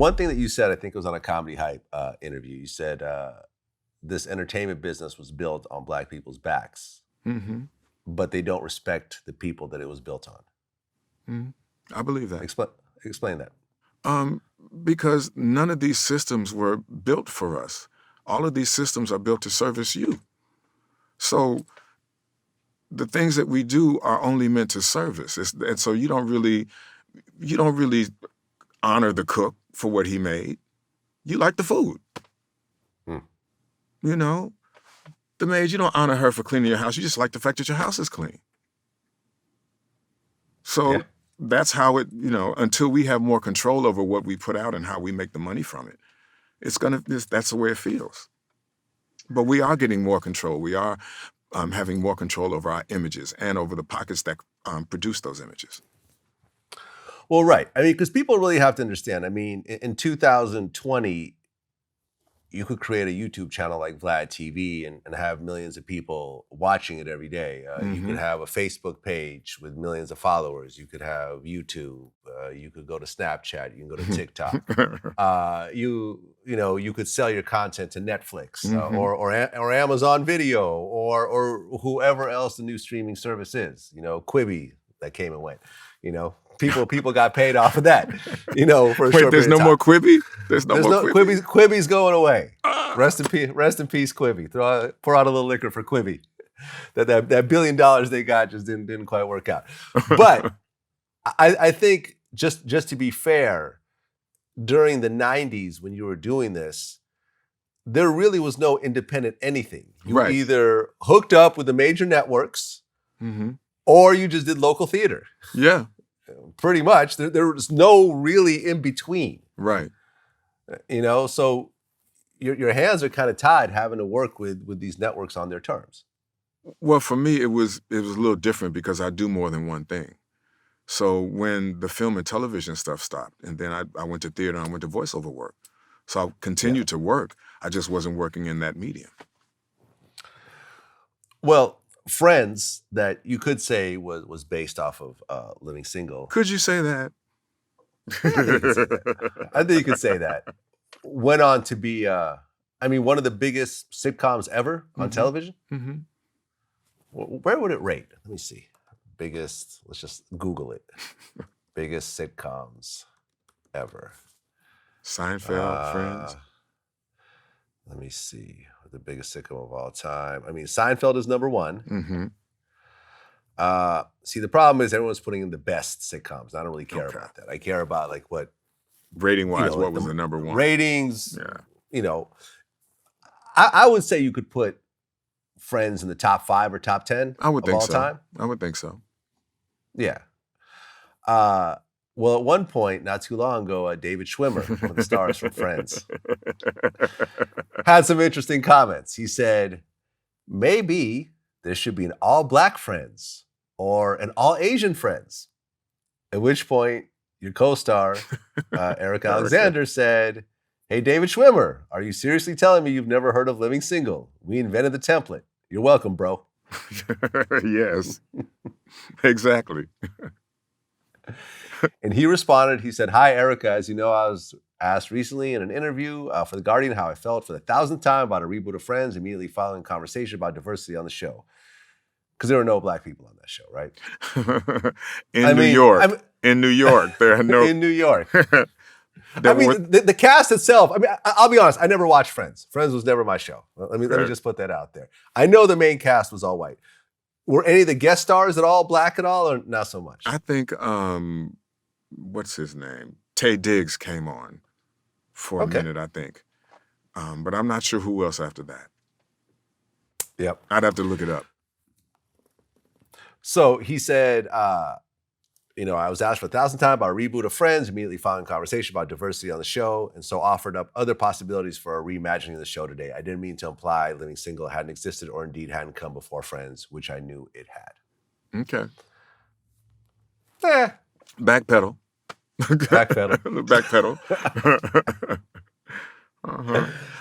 one thing that you said, I think it was on a Comedy Hype interview, you said this entertainment business was built on Black people's backs, Mm-hmm. but they don't respect the people that it was built on. Mm-hmm. I believe that. Explain that. Because none of these systems were built for us. All of these systems are built to service you. So the things that we do are only meant to service. And so you don't really honor the cook for what he made. You like the food. You know, the maid, you don't honor her for cleaning your house. You just like the fact that your house is clean. So that's how it, until we have more control over what we put out and how we make the money from it, that's the way it feels. But we are getting more control. We are having more control over our images and over the pockets that produce those images. Well, right. I mean, because people really have to understand. I mean, in 2020, you could create a YouTube channel like Vlad TV and have millions of people watching it every day. You could have a Facebook page with millions of followers. You could have YouTube. You could go to Snapchat. You can go to TikTok. You could sell your content to Netflix or Amazon Video or whoever else the new streaming service is. Quibi that came and went. People got paid off of that, for a short period of time. There's no more Quibi? There's no more Quibi? Quibi's going away. Rest in peace, Quibi. Pour out a little liquor for Quibi. That $1 billion they got just didn't quite work out. But I think just to be fair, during the 90s when you were doing this, there really was no independent anything. You either hooked up with the major networks or you just did local theater. Yeah. Pretty much. There was no really in between. Right. So your hands are kind of tied having to work with these networks on their terms. Well, for me, it was a little different because I do more than one thing. So when the film and television stuff stopped, and then I went to theater and I went to voiceover work. So I continued to work. I just wasn't working in that medium. Well, Friends, that you could say was based off of Living Single. Could you say that? I think you could say that. Went on to be, one of the biggest sitcoms ever on television. Mm-hmm. Where would it rate? Let me see. Biggest, let's just Google it. Biggest sitcoms ever. Seinfeld, Friends. Let me see. The biggest sitcom of all time. Seinfeld is number one. Mm-hmm. See, the problem is everyone's putting in the best sitcoms. I don't really care about that. I care about what rating-wise, what was the number one? Ratings. Yeah. I would say you could put Friends in the top 5 or top 10 of all so. Time. I would think so. Yeah. Well, at one point, not too long ago, David Schwimmer, one of the stars from Friends, had some interesting comments. He said, maybe there should be an all-Black Friends or an all-Asian Friends. At which point, your co-star, Erika Alexander, said, hey, David Schwimmer, are you seriously telling me you've never heard of Living Single? We invented the template. You're welcome, bro. Yes, exactly. And he responded, he said, hi, Erika. As you know, I was asked recently in an interview for The Guardian how I felt for the 1,000th time about a reboot of Friends, immediately following a conversation about diversity on the show. Because there were no Black people on that show, right? In New York, there are no... In New York. The cast itself, I'll be honest, I never watched Friends. Friends was never my show. Let me just put that out there. I know the main cast was all white. Were any of the guest stars at all Black at all, or not so much? I think, what's his name? Taye Diggs came on for a minute, I think. But I'm not sure who else after that. Yep. I'd have to look it up. So he said, I was asked for 1,000 times about a reboot of Friends, immediately following a conversation about diversity on the show, and so offered up other possibilities for a reimagining of the show today. I didn't mean to imply Living Single hadn't existed or indeed hadn't come before Friends, which I knew it had. Okay. Backpedal. Backpedal.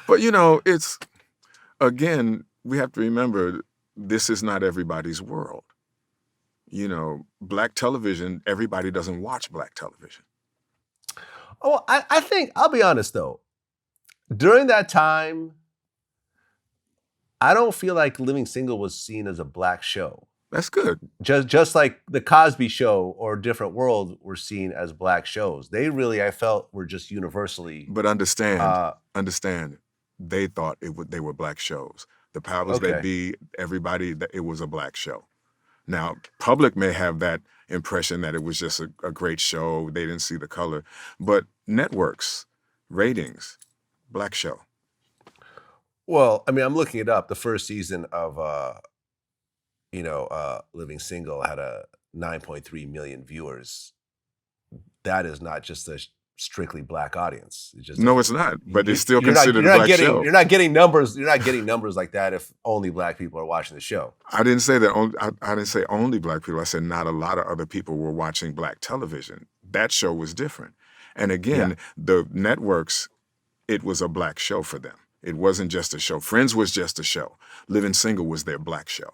But, it's, again, we have to remember this is not everybody's world. Black television, everybody doesn't watch Black television. Oh, I think, I'll be honest though, during that time, I don't feel like Living Single was seen as a black show. That's good. Just like the Cosby Show or Different World were seen as black shows. They really, I felt, were just universally. But understand, they thought they were black shows. The powers Okay. that be, everybody, that it was a black show. Now, public may have that impression that it was just a great show. They didn't see the color. But networks, ratings, black show. Well, I mean, I'm looking it up. The first season of Living Single had a 9.3 million viewers. That is not just a strictly black audience. It's just No, it's not. But it's still considered a black show. You're not getting numbers. You're not getting numbers like that if only black people are watching the show. I didn't say that. I didn't say only black people. I said not a lot of other people were watching black television. That show was different. And again, the networks, it was a black show for them. It wasn't just a show. Friends was just a show. Living Single was their black show.